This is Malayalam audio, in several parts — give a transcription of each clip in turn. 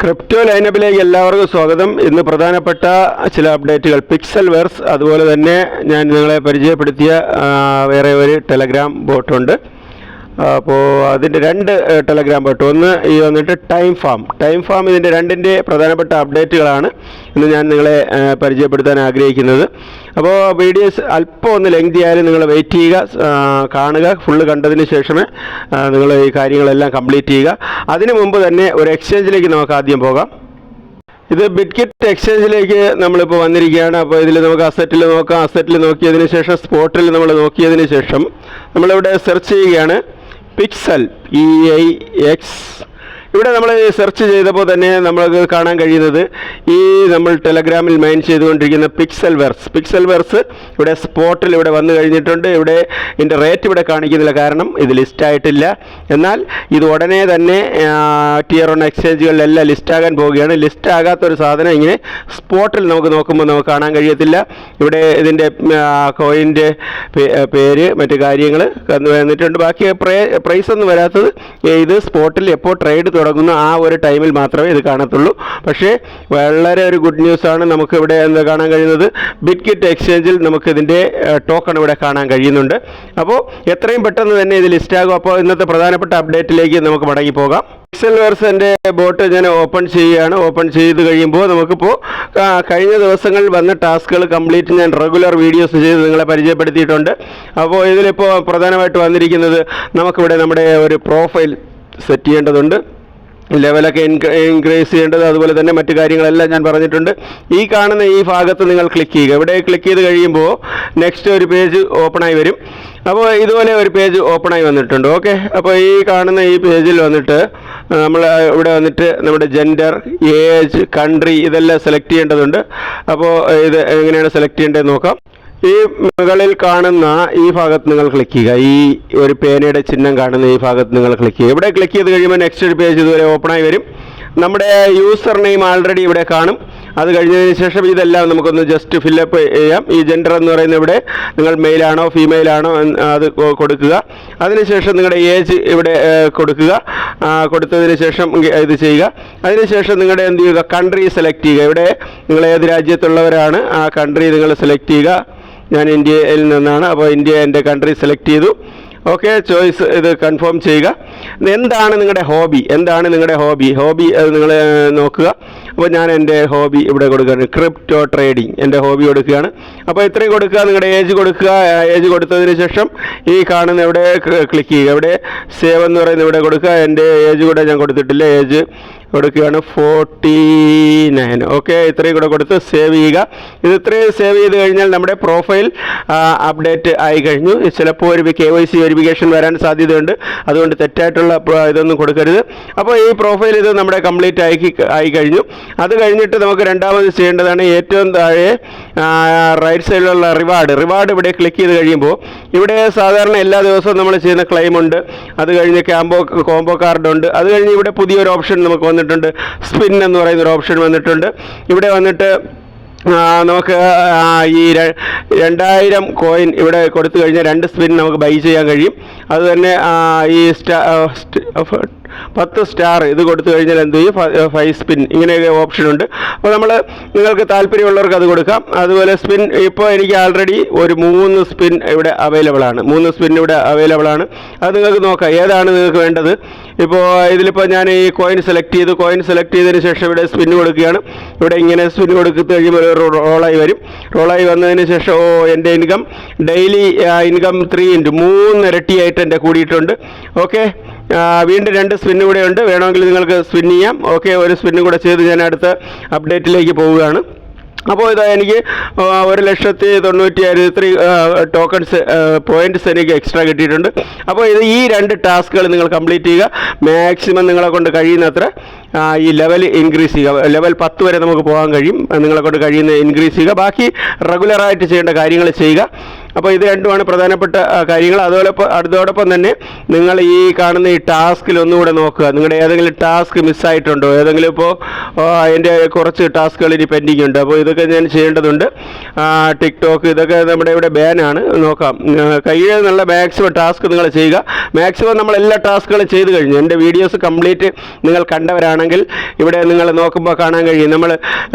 ക്രിപ്റ്റോ ലൈനപ്പിലേക്ക് എല്ലാവർക്കും സ്വാഗതം. ഇന്ന് പ്രധാനപ്പെട്ട ചില അപ്ഡേറ്റുകൾ, പിക്സൽ വേർസ്, അതുപോലെ തന്നെ ഞാൻ നിങ്ങളെ പരിചയപ്പെടുത്തിയ വേറെ ഒരു ടെലഗ്രാം ബോട്ടുണ്ട്. അപ്പോൾ അതിൻ്റെ രണ്ട് ടെലഗ്രാം ബോട്ട്, ഒന്ന് ഈ വന്നിട്ട് ടൈം ഫാം ഇതിൻ്റെ രണ്ടിൻ്റെ പ്രധാനപ്പെട്ട അപ്ഡേറ്റുകളാണ് ഇന്ന് ഞാൻ നിങ്ങളെ പരിചയപ്പെടുത്താൻ ആഗ്രഹിക്കുന്നത്. അപ്പോൾ വീഡിയോസ് അല്പം ഒന്ന് ലെങ്തി ആയാലും നിങ്ങൾ വെയിറ്റ് ചെയ്യുക, കാണുക. ഫുള്ള് കണ്ടതിന് ശേഷമേ നിങ്ങൾ ഈ കാര്യങ്ങളെല്ലാം കംപ്ലീറ്റ് ചെയ്യുക. അതിനു മുമ്പ് തന്നെ ഒരു എക്സ്ചേഞ്ചിലേക്ക് നമുക്ക് ആദ്യം പോകാം. ഇത് ബിറ്റ്കിറ്റ് എക്സ്ചേഞ്ചിലേക്ക് നമ്മളിപ്പോൾ വന്നിരിക്കുകയാണ്. അപ്പോൾ ഇതിൽ നമുക്ക് അസറ്റിൽ നോക്കാം. അസറ്റിൽ നോക്കിയതിന് ശേഷം സ്പോട്ടിൽ നമ്മൾ നോക്കിയതിന് ശേഷം നമ്മളിവിടെ സെർച്ച് ചെയ്യുകയാണ് പിക്സൽ PIX. ഇവിടെ നമ്മൾ സെർച്ച് ചെയ്തപ്പോൾ തന്നെ നമ്മൾക്ക് കാണാൻ കഴിയുന്നത് ഈ നമ്മൾ ടെലഗ്രാമിൽ മൈൻ ചെയ്തുകൊണ്ടിരിക്കുന്ന പിക്സൽ വെർസ് ഇവിടെ സ്പോട്ടിൽ ഇവിടെ വന്നു കഴിഞ്ഞിട്ടുണ്ട്. ഇവിടെ ഇതിൻ്റെ റേറ്റ് ഇവിടെ കാണിക്കുന്നില്ല, കാരണം ഇത് ലിസ്റ്റായിട്ടില്ല. എന്നാൽ ഇത് ഉടനെ തന്നെ Tier 1 എക്സ്ചേഞ്ചുകളിലെല്ലാം ലിസ്റ്റാകാൻ പോവുകയാണ്. ലിസ്റ്റ് ആകാത്തൊരു സാധനം ഇങ്ങനെ സ്പോട്ടിൽ നമുക്ക് നോക്കുമ്പോൾ നമുക്ക് കാണാൻ കഴിയത്തില്ല. ഇവിടെ ഇതിൻ്റെ കോയിൻ്റെ പേര്, മറ്റു കാര്യങ്ങൾ വന്നിട്ടുണ്ട്. ബാക്കി പ്രൈസ് ഒന്നും വരാത്തത് ഇത് സ്പോട്ടിൽ എപ്പോൾ ട്രേഡ് തുടങ്ങുന്ന ആ ഒരു ടൈമിൽ മാത്രമേ ഇത് കാണത്തുള്ളൂ. പക്ഷേ വളരെ ഒരു ഗുഡ് ന്യൂസാണ്. നമുക്ക് ഇവിടെ എന്താ കാണാൻ കഴിയുന്നത്, ബിറ്റ്കിറ്റ് എക്സ്ചേഞ്ചിൽ നമുക്ക് ഇതിൻ്റെ ടോക്കൺ ഇവിടെ കാണാൻ കഴിയുന്നുണ്ട്. അപ്പോൾ എത്രയും പെട്ടെന്ന് തന്നെ ഇത് ലിസ്റ്റാകും. അപ്പോൾ ഇന്നത്തെ പ്രധാനപ്പെട്ട അപ്ഡേറ്റിലേക്ക് നമുക്ക് മടങ്ങി പോകാം. പിക്സൽ വേർസിൻ്റെ ബോട്ട് ഞാൻ ഓപ്പൺ ചെയ്യുകയാണ്. ഓപ്പൺ ചെയ്ത് കഴിയുമ്പോൾ നമുക്കിപ്പോൾ കഴിഞ്ഞ ദിവസങ്ങളിൽ വന്ന ടാസ്കുകൾ കംപ്ലീറ്റ് ഞാൻ റെഗുലർ വീഡിയോസ് ചെയ്ത് നിങ്ങളെ പരിചയപ്പെടുത്തിയിട്ടുണ്ട്. അപ്പോൾ ഇതിലിപ്പോൾ പ്രധാനമായിട്ട് വന്നിരിക്കുന്നത്, നമുക്കിവിടെ നമ്മുടെ ഒരു പ്രൊഫൈൽ സെറ്റ് ചെയ്യേണ്ടതുണ്ട്, ലെവലൊക്കെ ഇൻക്രീസ് ചെയ്യേണ്ടത്, അതുപോലെ തന്നെ മറ്റു കാര്യങ്ങളെല്ലാം ഞാൻ പറഞ്ഞിട്ടുണ്ട്. ഈ കാണുന്ന ഈ ഭാഗത്ത് നിങ്ങൾ ക്ലിക്ക് ചെയ്യുക. ഇവിടെ ക്ലിക്ക് ചെയ്ത് കഴിയുമ്പോൾ നെക്സ്റ്റ് ഒരു പേജ് ഓപ്പണായി വരും. അപ്പോൾ ഇതുപോലെ ഒരു പേജ് ഓപ്പണായി വന്നിട്ടുണ്ട്. ഓക്കെ, അപ്പോൾ ഈ കാണുന്ന ഈ പേജിൽ വന്നിട്ട് നമ്മൾ ഇവിടെ വന്നിട്ട് നമ്മുടെ ജെൻഡർ, ഏജ്, കൺട്രി ഇതെല്ലാം സെലക്ട് ചെയ്യേണ്ടതുണ്ട്. അപ്പോൾ ഇത് എങ്ങനെയാണ് സെലക്ട് ചെയ്യേണ്ടതെന്ന് നോക്കാം. ഈ മുകളിൽ കാണുന്ന ഈ ഭാഗത്ത് നിങ്ങൾ ക്ലിക്ക് ചെയ്യുക. ഈ ഒരു പേനയുടെ ചിഹ്നം കാണുന്ന ഈ ഭാഗത്ത് നിങ്ങൾ ക്ലിക്ക് ചെയ്യുക. ഇവിടെ ക്ലിക്ക് ചെയ്ത് കഴിയുമ്പോൾ നെക്സ്റ്റ് ഒരു പേജ് ഇതുവരെ ഓപ്പണായി വരും. നമ്മുടെ യൂസർ നെയിം ആൾറെഡി ഇവിടെ കാണും. അത് കഴിഞ്ഞതിന് ശേഷം ഇതെല്ലാം നമുക്കൊന്ന് ജസ്റ്റ് ഫില്ലപ്പ് ചെയ്യാം. ഈ ജെൻഡർ എന്ന് പറയുന്നത് ഇവിടെ നിങ്ങൾ മെയിലാണോ ഫീമെയിലാണോ അത് കൊടുക്കുക. അതിനുശേഷം നിങ്ങളുടെ ഏജ് ഇവിടെ കൊടുക്കുക. കൊടുത്തതിന് ശേഷം ഇത് ചെയ്യുക. അതിനുശേഷം നിങ്ങളുടെ എന്ത് ചെയ്യുക, കൺട്രി സെലക്ട് ചെയ്യുക. ഇവിടെ നിങ്ങൾ ഏത് രാജ്യത്തുള്ളവരാണ് ആ കൺട്രി നിങ്ങൾ സെലക്ട് ചെയ്യുക. ഞാൻ ഇന്ത്യയിൽ നിന്നാണ്, അപ്പോൾ ഇന്ത്യ എൻ്റെ കൺട്രി സെലക്ട് ചെയ്തു. ഓക്കെ, ചോയ്സ് ഇത് കൺഫേം ചെയ്യുക. എന്താണ് നിങ്ങളുടെ ഹോബി അത് നിങ്ങൾ നോക്കുക. അപ്പോൾ ഞാൻ എൻ്റെ ഹോബി ഇവിടെ കൊടുക്കുകയാണ്, ക്രിപ്റ്റോ ട്രേഡിംഗ് എൻ്റെ ഹോബി കൊടുക്കുകയാണ്. അപ്പോൾ ഇത്രയും കൊടുക്കുക. നിങ്ങളുടെ ഏജ് കൊടുക്കുക. ഏജ് കൊടുത്തതിന് ശേഷം ഈ കാണുന്ന ഇവിടെ ക്ലിക്ക് ചെയ്യുക. ഇവിടെ സേവ് എന്ന് പറയുന്നത് ഇവിടെ കൊടുക്കുക. എൻ്റെ ഏജ് കൂടെ ഞാൻ കൊടുത്തിട്ടില്ല, ഏജ് കൊടുക്കുകയാണ് 49. ഓക്കെ, ഇത്രയും കൂടെ കൊടുത്ത് സേവ് ചെയ്യുക. ഇത് ഇത്രയും സേവ് ചെയ്ത് കഴിഞ്ഞാൽ നമ്മുടെ പ്രൊഫൈൽ അപ്ഡേറ്റ് ആയി കഴിഞ്ഞു. ചിലപ്പോൾ ഒരു KYC വെരിഫിക്കേഷൻ വരാൻ സാധ്യതയുണ്ട്, അതുകൊണ്ട് തെറ്റായിട്ടുള്ള ഇതൊന്നും കൊടുക്കരുത്. അപ്പോൾ ഈ പ്രൊഫൈൽ ഇത് നമ്മുടെ കംപ്ലീറ്റ് ആയി കഴിഞ്ഞു. അത് കഴിഞ്ഞിട്ട് നമുക്ക് രണ്ടാമത് ചെയ്യേണ്ടതാണ്, ഏറ്റവും താഴെ റൈറ്റ് സൈഡിലുള്ള റിവാർഡ് ഇവിടെ ക്ലിക്ക് ചെയ്ത് കഴിയുമ്പോൾ ഇവിടെ സാധാരണ എല്ലാ ദിവസവും നമ്മൾ ചെയ്യുന്ന ക്ലെയിം ഉണ്ട്. അത് കഴിഞ്ഞ് കോംബോ കാർഡ് ഉണ്ട്. അത് കഴിഞ്ഞ് ഇവിടെ പുതിയൊരു ഓപ്ഷൻ നമുക്ക് വന്നിട്ടുണ്ട്, സ്പിൻ എന്ന് പറയുന്ന ഒരു ഓപ്ഷൻ വന്നിട്ടുണ്ട്. ഇവിടെ വന്നിട്ട് നമുക്ക് ഈ 2000 കോയിൻ ഇവിടെ കൊടുത്തു കഴിഞ്ഞാൽ 2 സ്പിൻ നമുക്ക് ബൈ ചെയ്യാൻ കഴിയും. അതുതന്നെ ഈ 10 സ്റ്റാർ ഇത് കൊടുത്തു കഴിഞ്ഞാൽ എന്ത് ചെയ്യും, 5 സ്പിൻ, ഇങ്ങനെയൊക്കെ ഓപ്ഷനുണ്ട്. അപ്പോൾ നിങ്ങൾക്ക് താല്പര്യമുള്ളവർക്ക് അത് കൊടുക്കാം. അതുപോലെ സ്പിൻ ഇപ്പോൾ എനിക്ക് ആൾറെഡി ഒരു 3 സ്പിൻ ഇവിടെ അവൈലബിൾ ആണ്. 3 സ്പിൻ ഇവിടെ അവൈലബിൾ ആണ്. അത് നിങ്ങൾക്ക് നോക്കാം ഏതാണ് നിങ്ങൾക്ക് വേണ്ടത്. ഇപ്പോൾ ഇതിലിപ്പോൾ ഞാൻ ഈ കോയിൻ സെലക്ട് ചെയ്തതിന് ശേഷം ഇവിടെ സ്പിൻ കൊടുക്കുകയാണ്. ഇവിടെ ഇങ്ങനെ സ്പിൻ കൊടുത്ത് കഴിയുമ്പോൾ ഒരു റോളായി വരും. റോളായി വന്നതിന് ശേഷം എൻ്റെ ഇൻകം ഡെയിലി ഇൻകം 3 ഇരട്ടിയായിട്ട് എൻ്റെ കൂടിയിട്ടുണ്ട്. ഓക്കെ, വീണ്ടും 2 സ്പിൻ കൂടെ ഉണ്ട്. വേണമെങ്കിൽ നിങ്ങൾക്ക് സ്പിൻ ചെയ്യാം. ഓക്കെ, ഒരു സ്പിന്നും കൂടെ ചെയ്ത് ഞാൻ അടുത്ത അപ്ഡേറ്റിലേക്ക് പോവുകയാണ്. അപ്പോൾ ഇതാ എനിക്ക് 1,90,093 ടോക്കൺസ് പോയിൻറ്റ്സ് എനിക്ക് എക്സ്ട്രാ കിട്ടിയിട്ടുണ്ട്. അപ്പോൾ ഈ 2 ടാസ്കുകൾ നിങ്ങൾ കംപ്ലീറ്റ് ചെയ്യുക. മാക്സിമം നിങ്ങളെ കൊണ്ട് കഴിയുന്നത്ര ഈ ലെവൽ ഇൻക്രീസ് ചെയ്യുക. ലെവൽ 10 വരെ നമുക്ക് പോകാൻ കഴിയും. നിങ്ങളെ കൊണ്ട് കഴിയുന്ന ഇൻക്രീസ് ചെയ്യുക. ബാക്കി റെഗുലറായിട്ട് ചെയ്യേണ്ട കാര്യങ്ങൾ ചെയ്യുക. അപ്പോൾ ഇത് രണ്ടുമാണ് പ്രധാനപ്പെട്ട കാര്യങ്ങൾ. അതോടൊപ്പം തന്നെ നിങ്ങൾ ഈ കാണുന്ന ഈ ടാസ്കിൽ ഒന്നുകൂടെ നോക്കുക. നിങ്ങളുടെ ഏതെങ്കിലും ടാസ്ക് മിസ്സായിട്ടുണ്ടോ? ഏതെങ്കിലും ഇപ്പോൾ അതിൻ്റെ കുറച്ച് ടാസ്കുകൾ ഇനി പെൻഡിങ് ഉണ്ട്. അപ്പോൾ ഇതൊക്കെ ഞാൻ ചെയ്യേണ്ടതുണ്ട്. ടിക്ടോക്ക് ഇതൊക്കെ നമ്മുടെ ഇവിടെ ബാനാണ്. നോക്കാം. കയ്യിൽ നിന്നുള്ള മാക്സിമം ടാസ്ക് നിങ്ങൾ ചെയ്യുക. മാക്സിമം നമ്മൾ എല്ലാ ടാസ്കുകളും ചെയ്ത് കഴിഞ്ഞു. എൻ്റെ വീഡിയോസ് കംപ്ലീറ്റ് നിങ്ങൾ കണ്ടവരാണെങ്കിൽ ഇവിടെ നിങ്ങൾ നോക്കുമ്പോൾ കാണാൻ കഴിയും. നമ്മൾ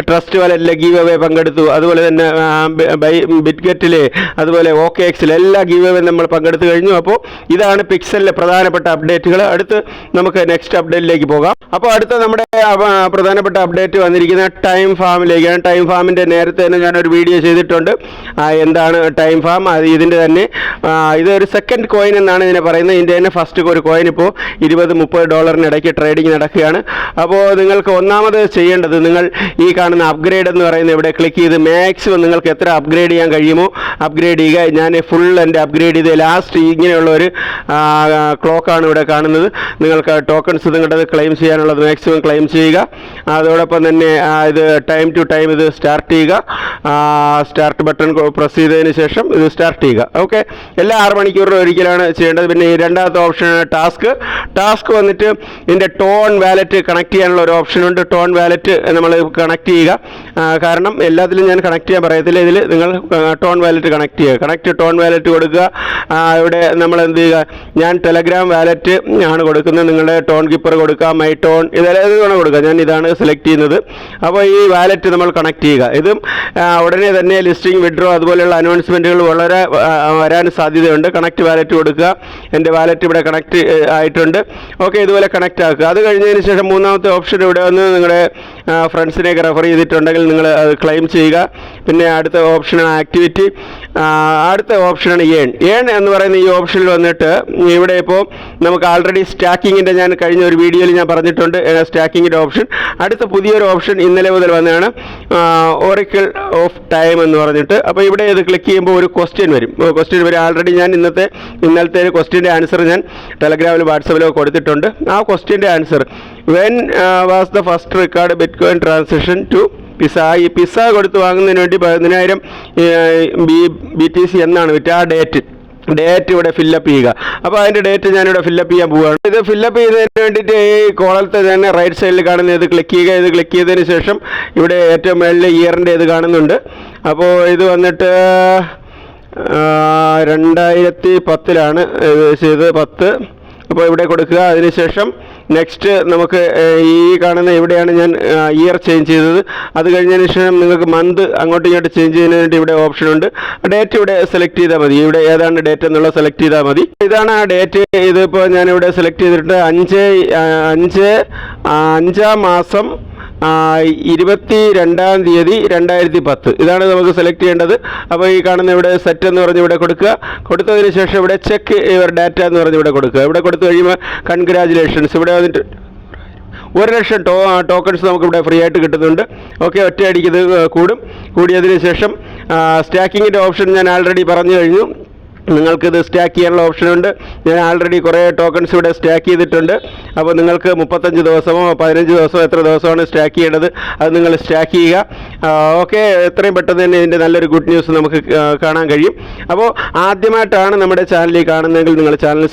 ട്രസ്റ്റ് വാലറ്റിലെ ഗീവ് അവേ പങ്കെടുത്തു. അതുപോലെ തന്നെ ബിറ്റ്ഗെറ്റിൽ, അതുപോലെ OKX എല്ലാ ഗീവ് അവേ നമ്മൾ പങ്കെടുത്തു കഴിഞ്ഞു. അപ്പോൾ ഇതാണ് പിക്സലിലെ പ്രധാനപ്പെട്ട അപ്ഡേറ്റുകൾ. അടുത്ത് നമുക്ക് നെക്സ്റ്റ് അപ്ഡേറ്റിലേക്ക് പോകാം. അപ്പോൾ അടുത്ത നമ്മുടെ പ്രധാനപ്പെട്ട അപ്ഡേറ്റ് വന്നിരിക്കുന്ന ടൈം ഫാമിലേക്കാണ്. ടൈം ഫാമിൻ്റെ നേരത്തെ തന്നെ ഞാനൊരു വീഡിയോ ചെയ്തിട്ടുണ്ട്. എന്താണ് ടൈം ഫാം? ഇതിൻ്റെ തന്നെ ഇതൊരു സെക്കൻഡ് കോയിൻ എന്നാണ് ഇതിനെ പറയുന്നത്. ഇതിൻ്റെ തന്നെ ഫസ്റ്റ് ഒരു കോയിൻ ഇപ്പോൾ $20-30 ഇടയ്ക്ക് ട്രേഡിംഗ് നടക്കുകയാണ്. അപ്പോൾ നിങ്ങൾക്ക് ഒന്നാമത് ചെയ്യേണ്ടത്, നിങ്ങൾ ഈ കാണുന്ന അപ്ഗ്രേഡ് എന്ന് പറയുന്നത് ഇവിടെ ക്ലിക്ക് ചെയ്ത് മാക്സിമം നിങ്ങൾക്ക് എത്ര അപ്ഗ്രേഡ് ചെയ്യാൻ കഴിയുമോ അപ്ഗ്രേഡ് ചെയ്യുക. ഞാൻ ഫുൾ എൻ്റെ അപ്ഗ്രേഡ് ചെയ്ത് ലാസ്റ്റ് ഇങ്ങനെയുള്ള ഒരു ക്ലോക്കാണ് ഇവിടെ കാണുന്നത്. നിങ്ങൾക്ക് ടോക്കൺസ് നിങ്ങളുടെ ക്ലെയിം ചെയ്യാനുള്ളത് മാക്സിമം ക്ലെയിം ചെയ്യുക. അതോടൊപ്പം തന്നെ ഇത് ടൈം ടു ടൈം ഇത് സ്റ്റാർട്ട് ചെയ്യുക. സ്റ്റാർട്ട് ബട്ടൺ പ്രസ് ചെയ്തതിന് ശേഷം ഇത് സ്റ്റാർട്ട് ചെയ്യുക. ഓക്കെ, എല്ലാ 6 മണിക്കൂറിലും ഒരിക്കലാണ് ചെയ്യേണ്ടത്. പിന്നെ ഈ രണ്ടാമത്തെ ഓപ്ഷനാണ് ടാസ്ക് വന്നിട്ട് ഇതിൻ്റെ ടോൺ വാലറ്റ് കണക്ട് ചെയ്യാനുള്ള ഒരു ഓപ്ഷനുണ്ട്. ടോൺ വാലറ്റ് നമ്മൾ കണക്ട് ചെയ്യുക. കാരണം എല്ലാത്തിലും ഞാൻ കണക്ട് ചെയ്യാൻ പറയത്തില്ല. ഇതിൽ നിങ്ങൾ ടോൺ വാലറ്റ് കണക്ട് ചെയ്യുക. ടോൺ വാലറ്റ് കൊടുക്കുക. ഇവിടെ നമ്മൾ എന്ത് ചെയ്യുക, ഞാൻ ടെലഗ്രാം വാലറ്റ് ആണ് കൊടുക്കുന്നത്. നിങ്ങളുടെ ടോൺ കീപ്പർ കൊടുക്കുക, മൈ ടോൺ ഇതെല്ലാം വേണം കൊടുക്കുക. ഞാൻ ഇതാണ് സെലക്ട് ചെയ്യുന്നത്. അപ്പോൾ ഈ വാലറ്റ് നമ്മൾ കണക്ട് ചെയ്യുക. ഇതും ഉടനെ തന്നെ ലിസ്റ്റിംഗ്, വിഡ്രോ അതുപോലെയുള്ള അനൗൺസ്മെൻറ്റുകൾ വളരെ വരാൻ സാധ്യതയുണ്ട്. കണക്ട് വാലറ്റ് കൊടുക്കുക. എൻ്റെ വാലറ്റ് ഇവിടെ കണക്ട് ആയിട്ടുണ്ട്. ഓക്കെ, ഇതുപോലെ കണക്ട് ആക്കുക. അത് കഴിഞ്ഞതിന് ശേഷം മൂന്നാമത്തെ ഓപ്ഷൻ ഇവിടെ വന്ന് നിങ്ങളുടെ ഫ്രണ്ട്സിനെയൊക്കെ റെഫർ ചെയ്തിട്ടുണ്ടെങ്കിൽ നിങ്ങൾ അത് ക്ലെയിം ചെയ്യുക. പിന്നെ അടുത്ത ഓപ്ഷനാണ് ആക്ടിവിറ്റി. അടുത്ത ഓപ്ഷനാണ് ഏൺ എന്ന് പറയുന്ന ഈ ഓപ്ഷനിൽ വന്നിട്ട് ഇവിടെ ഇപ്പോൾ നമുക്ക് ആൾറെഡി സ്റ്റാക്കിങ്ങിൻ്റെ, ഞാൻ കഴിഞ്ഞ ഒരു വീഡിയോയിൽ ഞാൻ പറഞ്ഞിട്ടുണ്ട് സ്റ്റാക്കിങ്ങിൻ്റെ ഓപ്ഷൻ. അടുത്ത പുതിയൊരു ഓപ്ഷൻ ഇന്നലെ മുതൽ വന്നതാണ്, ഒറിക്കിൾ ഓഫ് ടൈം എന്ന് പറഞ്ഞിട്ട്. അപ്പോൾ ഇവിടെ ഇത് ക്ലിക്ക് ചെയ്യുമ്പോൾ ഒരു ക്വസ്റ്റ്യൻ വരും. ആൾറെഡി ഞാൻ ഇന്നലത്തെ ക്വസ്റ്റ്യൻ്റെ ആൻസർ ഞാൻ ടെലഗ്രാമിലും വാട്സപ്പിലോ കൊടുത്തിട്ടുണ്ട്. ആ ക്വസ്റ്റ്യൻ്റെ answer, when was the first record bitcoin transaction to pizza. ഈ പിസ കൊടുത്ത് വാങ്ങുന്നതിന് വേണ്ടി 10,000 BTC എന്നാണ് വിറ്റ്. ആ ഡേറ്റ് ഇവിടെ ഫില്ലപ്പ് ചെയ്യുക. അപ്പോൾ അതിൻ്റെ ഡേറ്റ് ഞാനിവിടെ ഫില്ലപ്പ് ചെയ്യാൻ പോവുകയാണ്. ഇത് ഫില്ലപ്പ് ചെയ്യുന്നതിന് വേണ്ടിയിട്ട് ഈ കോളത്തെ തന്നെ റൈറ്റ് സൈഡിൽ കാണുന്ന ഇത് ക്ലിക്ക് ചെയ്യുക. ഇത് ക്ലിക്ക് ചെയ്തതിന് ശേഷം ഇവിടെ ഏറ്റവും മേളിൽ ഇയറിൻ്റെ ഇത് കാണുന്നുണ്ട്. അപ്പോൾ ഇത് വന്നിട്ട് 2010 ചെയ്ത് 10. അപ്പോൾ ഇവിടെ കൊടുക്കുക. അതിനുശേഷം നെക്സ്റ്റ് നമുക്ക് ഈ കാണുന്ന ഇവിടെയാണ് ഞാൻ ഇയർ ചേഞ്ച് ചെയ്തത്. അത് കഴിഞ്ഞതിന് ശേഷം നിങ്ങൾക്ക് മന്ത് അങ്ങോട്ടും ഇങ്ങോട്ട് ചേഞ്ച് ചെയ്യുന്നതിന് വേണ്ടി ഇവിടെ ഓപ്ഷനുണ്ട്. ഡേറ്റ് ഇവിടെ സെലക്ട് ചെയ്താൽ മതി. ഇവിടെ ഏതാണ് ഡേറ്റ് എന്നുള്ളത് സെലക്ട് ചെയ്താൽ മതി. ഇതാണ് ആ ഡേറ്റ്. ഇതിപ്പോൾ ഞാനിവിടെ സെലക്ട് ചെയ്തിട്ട് 5 മാസം 22-ാം തീയതി 2010 ഇതാണ് നമുക്ക് സെലക്ട് ചെയ്യേണ്ടത്. അപ്പോൾ ഈ കാണുന്ന ഇവിടെ സെറ്റ് എന്ന് പറഞ്ഞ് ഇവിടെ കൊടുക്കുക. കൊടുത്തതിന് ശേഷം ഇവിടെ ചെക്ക് യുവർ ഡാറ്റ എന്ന് പറഞ്ഞ് ഇവിടെ കൊടുക്കുക. ഇവിടെ കൊടുത്തു കഴിയുമ്പോൾ കൺഗ്രാജുലേഷൻസ് ഇവിടെ വന്നിട്ട് 1,00,000 ടോക്കൺസ് നമുക്കിവിടെ ഫ്രീ ആയിട്ട് കിട്ടുന്നുണ്ട്. ഓക്കെ, ഒറ്റയടിക്ക് ഇത് കൂടിയതിന് ശേഷം സ്റ്റാക്കിങ്ങിൻ്റെ ഓപ്ഷൻ ഞാൻ ആൾറെഡി പറഞ്ഞു കഴിഞ്ഞു. നിങ്ങൾക്കിത് സ്റ്റാക്ക് ചെയ്യാനുള്ള ഓപ്ഷനുണ്ട്. ഞാൻ ആൾറെഡി കുറേ ടോക്കൺസ് ഇവിടെ സ്റ്റാക്ക് ചെയ്തിട്ടുണ്ട്. അപ്പോൾ നിങ്ങൾക്ക് 35 ദിവസമോ 15 ദിവസമോ എത്ര ദിവസമാണ് സ്റ്റാക്ക് ചെയ്യേണ്ടത് അത് നിങ്ങൾ സ്റ്റാക്ക് ചെയ്യുക. ഓക്കെ, എത്രയും പെട്ടെന്ന് തന്നെ ഇതിൻ്റെ നല്ലൊരു ഗുഡ് ന്യൂസ് നമുക്ക് കാണാൻ കഴിയും. അപ്പോൾ ആദ്യമായിട്ടാണ് നമ്മുടെ ചാനലിൽ കാണുന്നതെങ്കിൽ നിങ്ങൾ ചാനൽ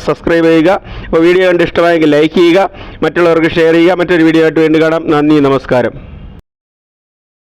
സബ്സ്ക്രൈബ് ചെയ്യുക. അപ്പോൾ വീഡിയോ കണ്ട് ഇഷ്ടമായെങ്കിൽ ലൈക്ക് ചെയ്യുക, മറ്റുള്ളവർക്ക് ഷെയർ ചെയ്യുക. മറ്റൊരു വീഡിയോ ആയിട്ട് വീണ്ടും കാണാം. നന്ദി, നമസ്കാരം.